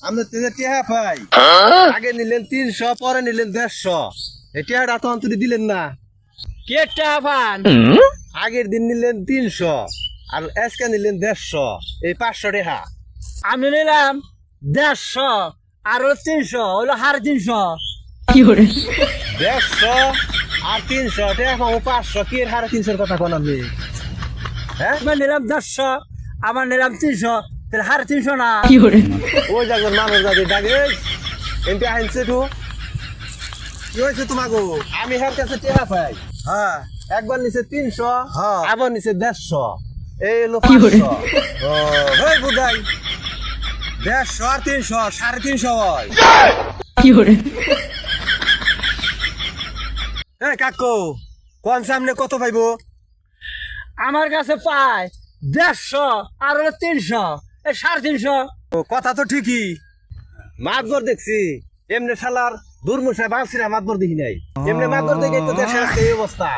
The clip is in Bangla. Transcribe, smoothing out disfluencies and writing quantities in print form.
আমরা তেজে টিহা পাই আগে নিলেন 300 পরে নিলেন 150 এই টিহাটা তো অন্তরি দিলেন না। কে টাহান আগের দিন নিলেন 300 আর আজকে নিলেন 150 এই 500 টিহা। আমি নিলাম 150 আরো 300 হলো 350। 150 আর 300 টিহা পাবো 500 কি এর 350 কথা কোন আমি? হ্যাঁ আমি নিলাম 150 আমার নিলাম 300 তাহলে 350 না। ওই জায়গার মানুষ যাবে ডাকে এমপি আইনছে তো কি হয়েছে তোমাকে? আমি হার কাছে টিহা পাই হ্যাঁ একবার নিচে 300 হ্যাঁ। আবার নিচে 150 এই হলো 500। ও হই বুদাই 150 আর 300 350 হয়। এ কাকু কোন সামনে কত পাইবো? আমার কাছে পায় 150 আর হলো 300 এই 350। ও কথা তো ঠিকই। মাতবর দেখছি এমনি শালার দুর্মুষায় বাঁচছি না মাতবর দেখি নাই এমনি মাতবর দেখে তো দেশের আজকে এই অবস্থা।